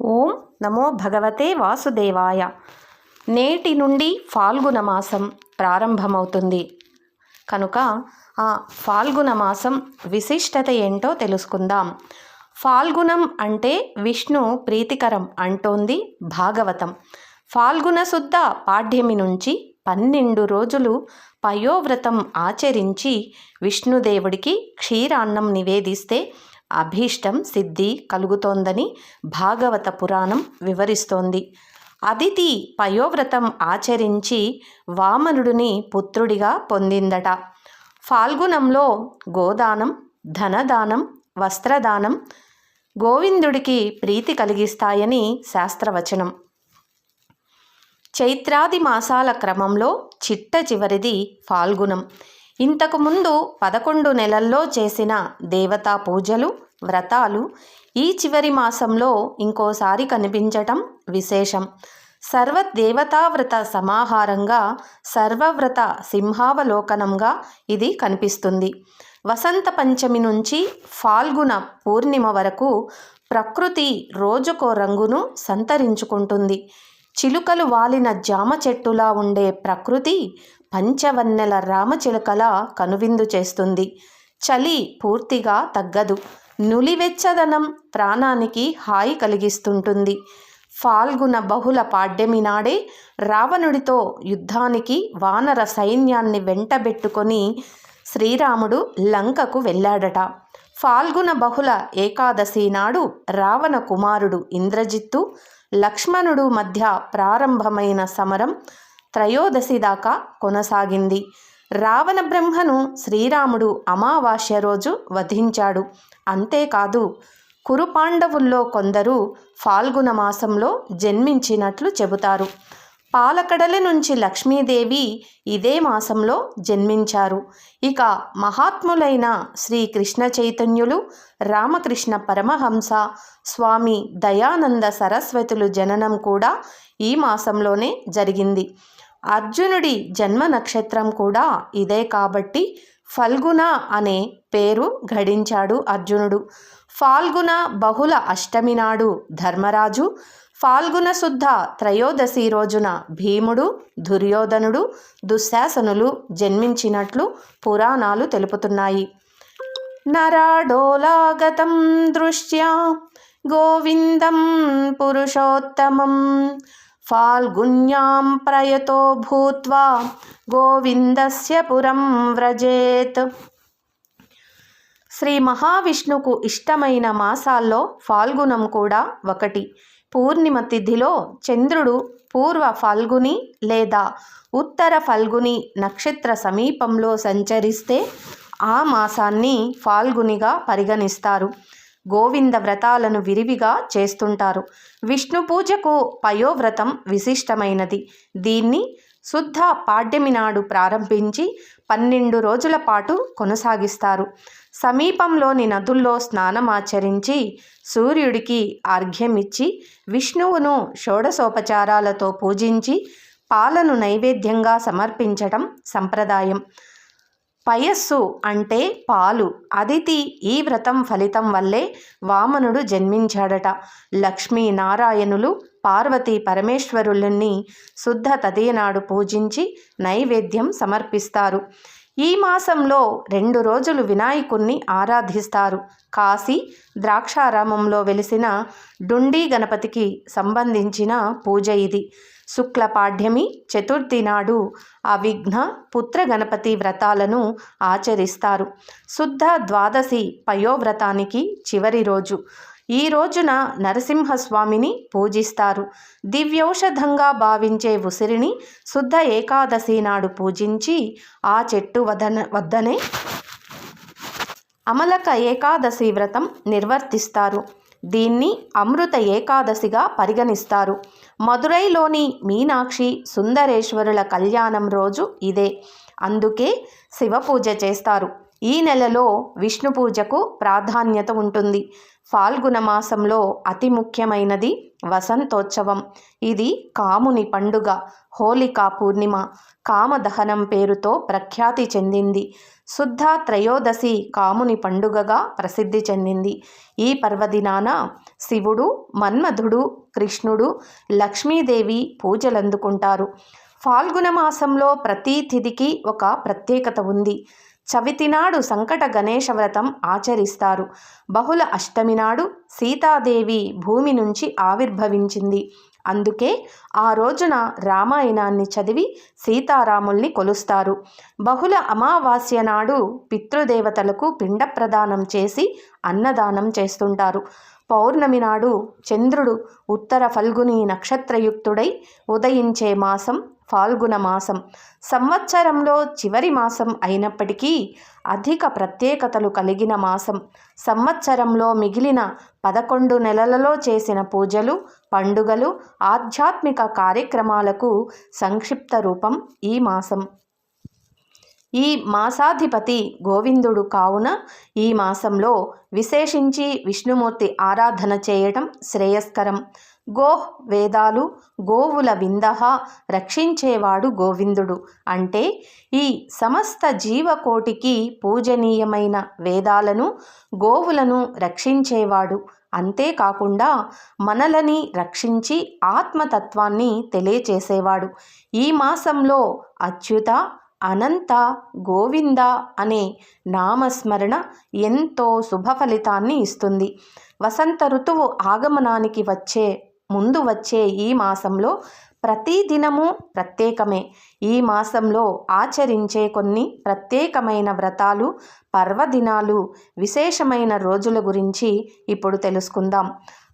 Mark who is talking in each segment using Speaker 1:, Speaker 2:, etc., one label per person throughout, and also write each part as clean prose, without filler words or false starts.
Speaker 1: ఓం నమో భగవతే వాసుదేవాయ. నేటి నుండి ఫాల్గుణ మాసం ప్రారంభమవుతుంది కనుక ఆ ఫాల్గుణ మాసం విశిష్టత ఏంటో తెలుసుకుందాం. ఫాల్గుణం అంటే విష్ణు ప్రీతికరం అంటోంది భాగవతం. ఫాల్గుణ శుద్ధ పాడ్యమి నుంచి 12 రోజులు పయోవ్రతం ఆచరించి విష్ణుదేవుడికి క్షీరాన్నం నివేదిస్తే అభీష్టం సిద్ధి కలుగుతోందని భాగవత పురాణం వివరిస్తోంది. అదితి పయోవ్రతం ఆచరించి వామనుడిని పుత్రుడిగా పొందిందట. ఫాల్గుణంలో గోదానం, ధనదానం, వస్త్రదానం గోవిందుడికి ప్రీతి కలిగిస్తాయని శాస్త్రవచనం. చైత్రాది మాసాల క్రమంలో చిట్ట చివరిది ఫాల్గుణం. ఇంతకుముందు 11 నెలల్లో చేసిన దేవతా పూజలు, వ్రతాలు ఈ చివరి మాసంలో ఇంకోసారి కనిపించటం విశేషం. సర్వదేవతావ్రత సమాహారంగా, సర్వవ్రత సింహావలోకనంగా ఇది కనిపిస్తుంది. వసంత పంచమి నుంచి ఫాల్గుణ పూర్ణిమ వరకు ప్రకృతి రోజుకో రంగును సంతరించుకుంటుంది. చిలుకలు వాలిన జామ చెట్టులా ఉండే ప్రకృతి పంచవన్నెల రామచిలుకలా కనువిందు చేస్తుంది. చలి పూర్తిగా తగ్గదు. నులివెచ్చదనం ప్రాణానికి హాయి కలిగిస్తుంటుంది. ఫాల్గుణ బహుళ పాడ్యమి నాడే రావణుడితో యుద్ధానికి వానర సైన్యాన్ని వెంటబెట్టుకొని శ్రీరాముడు లంకకు వెళ్ళాడట. ఫాల్గుణ బహుళ ఏకాదశి నాడు రావణ కుమారుడు ఇంద్రజిత్తు, లక్ష్మణుడు మధ్య ప్రారంభమైన సమరం త్రయోదశి దాకా కొనసాగింది. రావణ బ్రహ్మను శ్రీరాముడు అమావాస్య రోజు వధించాడు. అంతేకాదు, కురు పాండవుల్లో కొందరు ఫాల్గుణ మాసంలో జన్మించినట్లు చెబుతారు. పాలకడల నుంచి లక్ష్మీదేవి ఇదే మాసంలో జన్మించారు. ఇక మహాత్ములైన శ్రీ కృష్ణ చైతన్యులు, రామకృష్ణ పరమహంస, స్వామి దయానంద సరస్వతులు జననం కూడా ఈ మాసంలోనే జరిగింది. అర్జునుడి జన్మ నక్షత్రం కూడా ఇదే కాబట్టి ఫల్గుణ అనే పేరు గడించాడు అర్జునుడు. ఫాల్గుణ బహుళ అష్టమి నాడు ధర్మరాజు, ఫాల్గుణ శుద్ధ త్రయోదశి రోజున భీముడు, దుర్యోధనుడు, దుశ్శాసనులు జన్మించినట్లు పురాణాలు తెలుపుతున్నాయి. నరాడోలాగతం దృష్ట్యా గోవిందం పురుషోత్తమం ఫాల్గుణ్యాం ప్రయతో భూత్వా గోవిందస్య పురం వ్రజేత్. శ్రీ మహావిష్ణుకు ఇష్టమైన మాసాల్లో ఫాల్గుణం కూడా ఒకటి. పూర్ణిమ తిథిలో చంద్రుడు పూర్వ ఫల్గుని లేదా ఉత్తర ఫల్గుని నక్షత్ర సమీపంలో సంచరిస్తే ఆ మాసాన్ని ఫాల్గునిగా పరిగణిస్తారు. గోవింద వ్రతాలను విరివిగా చేస్తుంటారు. విష్ణు పూజకు పయోవ్రతం విశిష్టమైనది. దీన్ని శుద్ధ పాడ్యమి నాడు ప్రారంభించి 12 రోజుల పాటు కొనసాగిస్తారు. సమీపంలోని నదుల్లో స్నానమాచరించి సూర్యుడికి అర్ఘ్యమిచ్చి విష్ణువును షోడశోపచారాలతో పూజించి పాలను నైవేద్యంగా సమర్పించటం సంప్రదాయం. పయస్సు అంటే పాలు. అదితి ఈ వ్రతం ఫలితం వల్లే వామనుడు జన్మించాడట. లక్ష్మీనారాయణులు పార్వతీ పరమేశ్వరులని శుద్ధ తదియనాడు పూజించి నైవేద్యం సమర్పిస్తారు. ఈ మాసంలో 2 రోజులు వినాయకుణ్ణి ఆరాధిస్తారు. కాశీ ద్రాక్షారామంలో వెలిసిన డుండి గణపతికి సంబంధించిన పూజ ఇది. శుక్ల పాడ్యమి చతుర్థి నాడు అవిఘ్న పుత్ర గణపతి వ్రతాలను ఆచరిస్తారు. శుద్ధ ద్వాదశి పయోవ్రతానికి చివరి రోజు. ఈ రోజున నరసింహస్వామిని పూజిస్తారు. దివ్యౌషధంగా భావించే ఉసిరిని శుద్ధ ఏకాదశి నాడు పూజించి ఆ చెట్టు వద్దనే అమలక ఏకాదశి వ్రతం నిర్వర్తిస్తారు. దీన్ని అమృత ఏకాదశిగా పరిగణిస్తారు. మదురైలోని మీనాక్షి సుందరేశ్వరుల కళ్యాణం రోజు ఇదే. అందుకే శివపూజ చేస్తారు. ఈ నెలలో విష్ణు పూజకు ప్రాధాన్యత ఉంటుంది. ఫాల్గుణ మాసంలో అతి ముఖ్యమైనది వసంతోత్సవం. ఇది కాముని పండుగ. హోళికా పూర్ణిమ కామదహనం పేరుతో ప్రఖ్యాతి చెందింది. శుద్ధ త్రయోదశి కాముని పండుగగా ప్రసిద్ధి చెందింది. ఈ పర్వదినాన శివుడు, మన్మధుడు, కృష్ణుడు, లక్ష్మీదేవి పూజలందుకుంటారు. ఫాల్గుణ మాసంలో ప్రతి తిథికి ఒక ప్రత్యేకత ఉంది. చవితి నాడు సంకట గణేశ వ్రతం ఆచరిస్తారు. బహుళ అష్టమి నాడు సీతాదేవి భూమి నుంచి ఆవిర్భవించింది. అందుకే ఆ రోజున రామాయణాన్ని చదివి సీతారాముల్ని కొలుస్తారు. బహుళ అమావాస్య నాడు పితృదేవతలకు పిండ ప్రదానం చేసి అన్నదానం చేస్తుంటారు. పౌర్ణమి నాడు చంద్రుడు ఉత్తర ఫల్గుని నక్షత్రయుక్తుడై ఉదయించే మాసం ఫాల్గుణ మాసం. సంవత్సరంలో చివరి మాసం అయినప్పటికీ అధిక ప్రత్యేకతలు కలిగిన మాసం. సంవత్సరంలో మిగిలిన 11 నెలలలో చేసిన పూజలు, పండుగలు, ఆధ్యాత్మిక కార్యక్రమాలకు సంక్షిప్త రూపం ఈ మాసం. ఈ మాసాధిపతి గోవిందుడు కావున ఈ మాసంలో విశేషించి విష్ణుమూర్తి ఆరాధన చేయటం శ్రేయస్కరం. గోః వేదాలు గోవుల విందః రక్షించేవాడు గోవిందుడు. అంటే ఈ సమస్త జీవకోటికి పూజనీయమైన వేదాలను, గోవులను రక్షించేవాడు. అంతేకాకుండా మనలని రక్షించి ఆత్మతత్వాన్ని తెలియచేసేవాడు. ఈ మాసంలో అచ్యుత, అనంత, గోవింద అనే నామస్మరణ ఎంతో శుభ ఫలితాన్ని ఇస్తుంది. వసంత ఋతువు ఆగమనానికి ముందు వచ్చే ఈ మాసంలో ప్రతి దినము ప్రత్యేకమే. ఈ మాసంలో ఆచరించే కొన్ని ప్రత్యేకమైన వ్రతాలు, పర్వదినాలు, విశేషమైన రోజుల గురించి ఇప్పుడు తెలుసుకుందాం.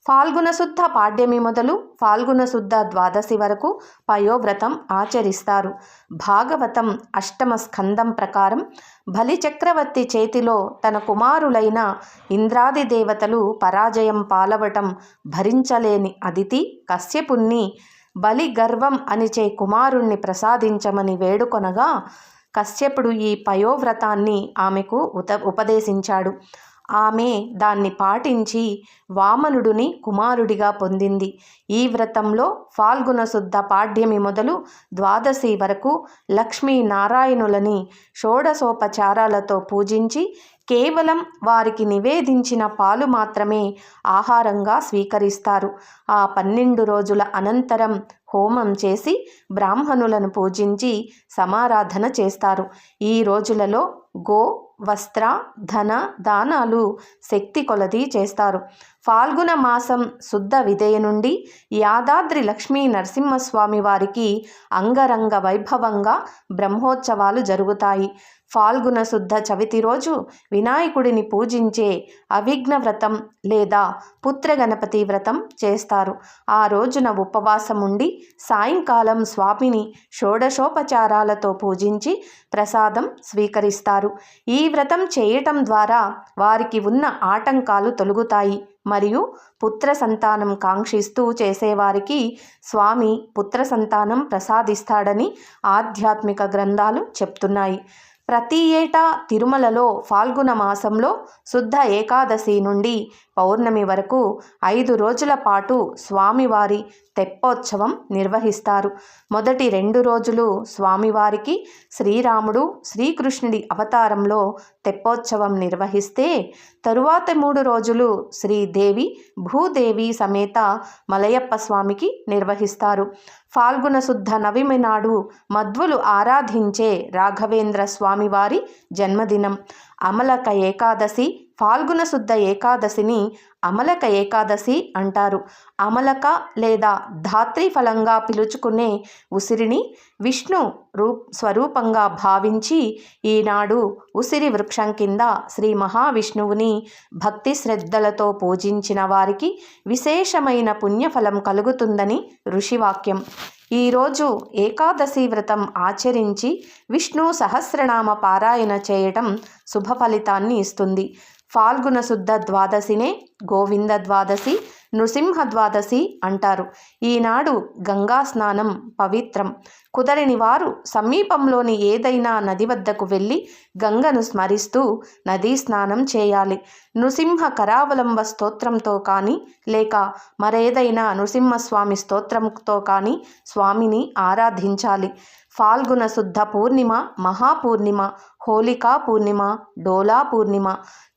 Speaker 1: ఫాల్గుణ శుద్ధ పాడ్యమి మొదలు ఫాల్గుణ శుద్ధ ద్వాదశి వరకు పయోవ్రతం ఆచరిస్తారు. భాగవతం 8వ స్కందం ప్రకారం బలిచక్రవర్తి చేతిలో తన కుమారులైన ఇంద్రాది దేవతలు పరాజయం పాలవటం భరించలేని అదితి కశ్యపుణ్ణి బలి గర్వం అనిచే కుమారుణ్ణి ప్రసాదించమని వేడుకొనగా కశ్యపుడు ఈ పయోవ్రతాన్ని ఆమెకు ఉపదేశించాడు. ఆమె దాన్ని పాటించి వామనుడిని కుమారుడిగా పొందింది. ఈ వ్రతంలో ఫాల్గుణ శుద్ధ పాడ్యమి మొదలు ద్వాదశి వరకు లక్ష్మీనారాయణులని షోడశోపచారాలతో పూజించి కేవలం వారికి నివేదించిన పాలు మాత్రమే ఆహారంగా స్వీకరిస్తారు. ఆ 12 రోజుల అనంతరం హోమం చేసి బ్రాహ్మణులను పూజించి సమారాధన చేస్తారు. ఈ రోజులలో గో, వస్త్ర, ధన దానాలు శక్తి కొలది చేస్తారు. ఫాల్గుణ మాసం శుద్ధ విదయ నుండి యాదాద్రి లక్ష్మీ నరసింహస్వామి వారికి అంగరంగ వైభవంగా బ్రహ్మోత్సవాలు జరుగుతాయి. ఫాల్గుణ శుద్ధ చవితి రోజు వినాయకుడిని పూజించే అవిఘ్న వ్రతం లేదా పుత్రగణపతి వ్రతం చేస్తారు. ఆ రోజున ఉపవాసం ఉండి సాయంకాలం స్వామిని షోడశోపచారాలతో పూజించి ప్రసాదం స్వీకరిస్తారు. ఈ వ్రతం చేయటం ద్వారా వారికి ఉన్న ఆటంకాలు తొలగుతాయి మరియు పుత్ర సంతానం కాంక్షిస్తూ చేసేవారికి స్వామి పుత్ర సంతానం ప్రసాదిస్తాడని ఆధ్యాత్మిక గ్రంథాలు చెప్తున్నాయి. ప్రతి ఏటా తిరుమలలో ఫాల్గుణ మాసంలో శుద్ధ ఏకాదశి నుండి పౌర్ణమి వరకు 5 రోజుల పాటు స్వామివారి తెప్పోత్సవం నిర్వహిస్తారు. మొదటి 2 రోజులు స్వామివారికి శ్రీరాముడు, శ్రీకృష్ణుడి అవతారంలో తెప్పోత్సవం నిర్వహిస్తే తరువాత 3 రోజులు శ్రీదేవి, భూదేవి సమేత మలయప్ప స్వామికి నిర్వహిస్తారు. ఫాల్గుణ శుద్ధ నవమి నాడు మధ్వులు ఆరాధించే రాఘవేంద్ర స్వామివారి జన్మదినం. అమలక ఏకాదశి ఫాల్గుణ శుద్ధ ఏకాదశిని అమలక ఏకాదశి అంటారు. అమలక లేదా ధాత్రి ఫలంగా పిలుచుకునే ఉసిరిని విష్ణు స్వరూపంగా భావించి ఈనాడు ఉసిరి వృక్షం కింద శ్రీ మహావిష్ణువుని భక్తి శ్రద్ధలతో పూజించిన వారికి విశేషమైన పుణ్యఫలం కలుగుతుందని ఋషివాక్యం. ఈరోజు ఏకాదశి వ్రతం ఆచరించి విష్ణు సహస్రనామ పారాయణ చేయటం శుభ ఫలితాన్ని ఇస్తుంది. ఫాల్గుణ శుద్ధ ద్వాదశినే గోవింద ద్వాదశి, నృసింహ ద్వాదశి అంటారు. ఈనాడు గంగా స్నానం పవిత్రం. కుదరని వారు సమీపంలోని ఏదైనా నది వద్దకు వెళ్ళి గంగను స్మరిస్తూ నదీ స్నానం చేయాలి. నృసింహ కరావలంబ స్తోత్రంతో కానీ లేక మరేదైనా నృసింహస్వామి స్తోత్రంతో కానీ స్వామిని ఆరాధించాలి. ఫాల్గుణ శుద్ధ పూర్ణిమ, మహాపూర్ణిమ, హోళికా పూర్ణిమ, డోలా పూర్ణిమ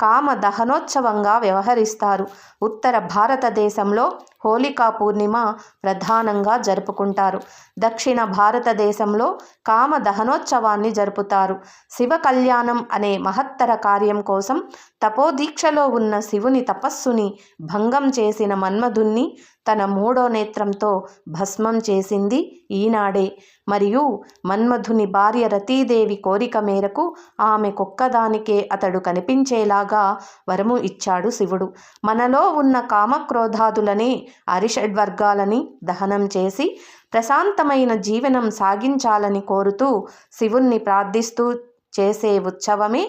Speaker 1: కామ దహనోత్సవంగా వ్యవహరిస్తారు. ఉత్తర భారతదేశంలో హోళికా పూర్ణిమ ప్రధానంగా జరుపుకుంటారు. దక్షిణ భారతదేశంలో కామ దహనోత్సవాన్ని జరుపుతారు. శివ కళ్యాణం అనే మహత్తర కార్యం కోసం తపోదీక్షలో ఉన్న శివుని తపస్సుని భంగం చేసిన మన్మధుణ్ణి తన 3వ నేత్రంతో భస్మం చేసింది ఈనాడే. మరియు మన్మధుని భార్య రతీదేవి కోరిక మేరకు ఆమెకొక్కదానికే అతడు కనిపించేలాగా వరము ఇచ్చాడు శివుడు. మనలో ఉన్న కామక్రోధాదులనే అరిషడ్వర్గాలని దహనం చేసి ప్రశాంతమైన జీవనం సాగించాలని కోరుతూ శివుణ్ణి ప్రార్థిస్తూ చేసే ఉత్సవమే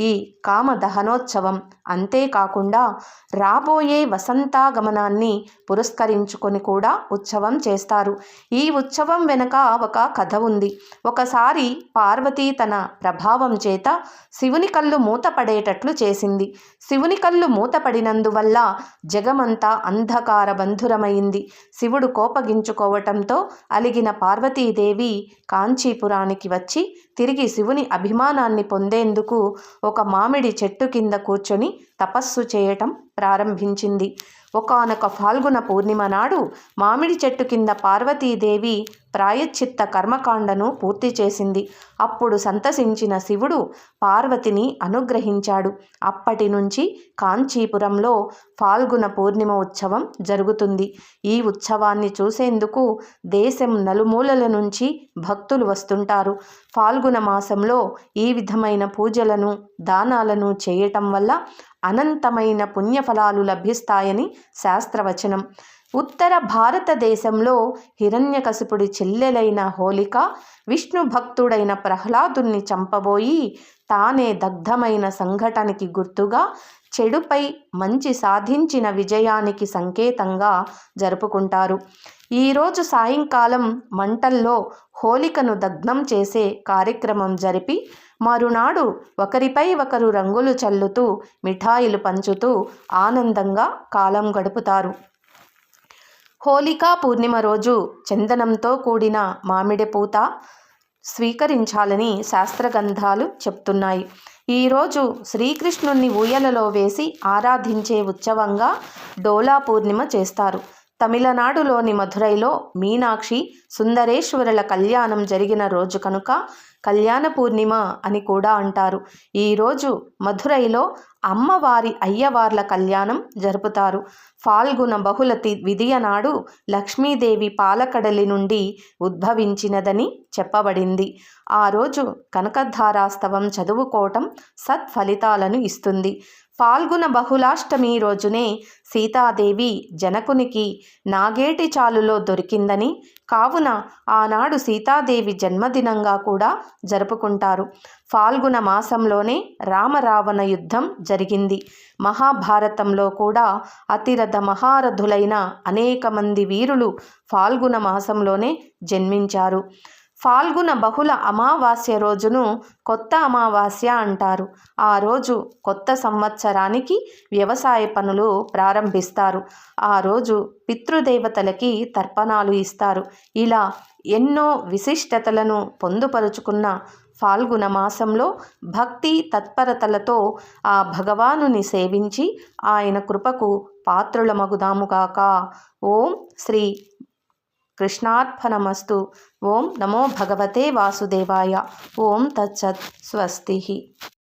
Speaker 1: ఈ కామ దహనోత్సవం. అంతేకాకుండా రాబోయే వసంతాగమనాన్ని పురస్కరించుకొని కూడా ఉత్సవం చేస్తారు. ఈ ఉత్సవం వెనుక ఒక కథ ఉంది. ఒకసారి పార్వతి తన ప్రభావం చేత శివుని కళ్ళు మూతపడేటట్లు చేసింది. శివుని కళ్ళు మూతపడినందువల్ల జగమంతా అంధకార బంధురమైంది. శివుడు కోపగించుకోవటంతో అలిగిన పార్వతీదేవి కాంచీపురానికి వచ్చి తిరిగి శివుని అభిమానాన్ని పొందేందుకు ఒక మామిడి చెట్టు కింద కూర్చొని తపస్సు చేయటం ప్రారంభించింది. ఒకానొక ఫాల్గుణ పూర్ణిమ నాడు మామిడి చెట్టు కింద పార్వతీదేవి ప్రాయశ్చిత్త కర్మకాండను పూర్తి చేసింది. అప్పుడు సంతసించిన శివుడు పార్వతిని అనుగ్రహించాడు. అప్పటి నుంచి కాంచీపురంలో ఫాల్గుణ పూర్ణిమ ఉత్సవం జరుగుతుంది. ఈ ఉత్సవాన్ని చూసేందుకు దేశం నలుమూలల నుంచి భక్తులు వస్తుంటారు. ఫాల్గుణ మాసంలో ఈ విధమైన పూజలను దానాలను చేయటం వల్ల అనంతమైన పుణ్యఫలాలు లభిస్తాయని శాస్త్రవచనం. ఉత్తర భారతదేశంలో హిరణ్యకశిపుడి చెల్లెలైన హోళిక విష్ణు భక్తుడైన ప్రహ్లాదుని చంపబోయి తానే దగ్ధమైన సంఘటనకి గుర్తుగా చెడుపై మంచి సాధించిన విజయానికి సంకేతంగా జరుపుకుంటారు. ఈరోజు సాయంకాలం మంటల్లో హోళికను దగ్ధం చేసే కార్యక్రమం జరిపి మరునాడు ఒకరిపై ఒకరు రంగులు చల్లుతూ మిఠాయిలు పంచుతూ ఆనందంగా కాలం గడుపుతారు. హోళికా పూర్ణిమ రోజు చందనంతో కూడిన మామిడి పూత స్వీకరించాలని శాస్త్రగ్రంథాలు చెప్తున్నాయి. ఈరోజు శ్రీకృష్ణుణ్ణి ఊయలలో వేసి ఆరాధించే ఉత్సవంగా డోలా పూర్ణిమ చేస్తారు. తమిళనాడులోని మధురైలో మీనాక్షి సుందరేశ్వరుల కళ్యాణం జరిగిన రోజు కనుక కళ్యాణ పూర్ణిమ అని కూడా అంటారు. ఈరోజు మధురైలో అమ్మవారి అయ్యవార్ల కళ్యాణం జరుపుతారు. ఫాల్గుణ బహుళ విదియ నాడు లక్ష్మీదేవి పాలకడలి నుండి ఉద్భవించినదని చెప్పబడింది. ఆ రోజు కనకధారాస్తవం చదువుకోవటం సత్ఫలితాలను ఇస్తుంది. ఫాల్గుణ బహుళాష్టమి రోజునే సీతాదేవి జనకునికి నాగేటి చాలులో దొరికిందని, కావున ఆనాడు సీతాదేవి జన్మదినంగా కూడా జరుపుకుంటారు. ఫాల్గుణ మాసంలోనే రామరావణ యుద్ధం జరిగింది. మహాభారతంలో కూడా అతిరథ మహారథులైన అనేక మంది వీరులు ఫాల్గుణ మాసంలోనే జన్మించారు. ఫాల్గుణ బహుళ అమావాస్య రోజును కొత్త అమావాస్య అంటారు. ఆ రోజు కొత్త సంవత్సరానికి వ్యవసాయ పనులు ప్రారంభిస్తారు. ఆ రోజు పితృదేవతలకి తర్పణాలు ఇస్తారు. ఇలా ఎన్నో విశిష్టతలను పొందుపరుచుకున్న ఫాల్గుణ మాసంలో భక్తి తత్పరతలతో ఆ భగవానుని సేవించి ఆయన కృపకు పాత్రులమగుదాముగాక. ఓం శ్రీ కృష్ణార్పణమస్తు. ఓం నమో భగవతే వాసుదేవాయ. ఓం తత్సత్. స్వస్తి.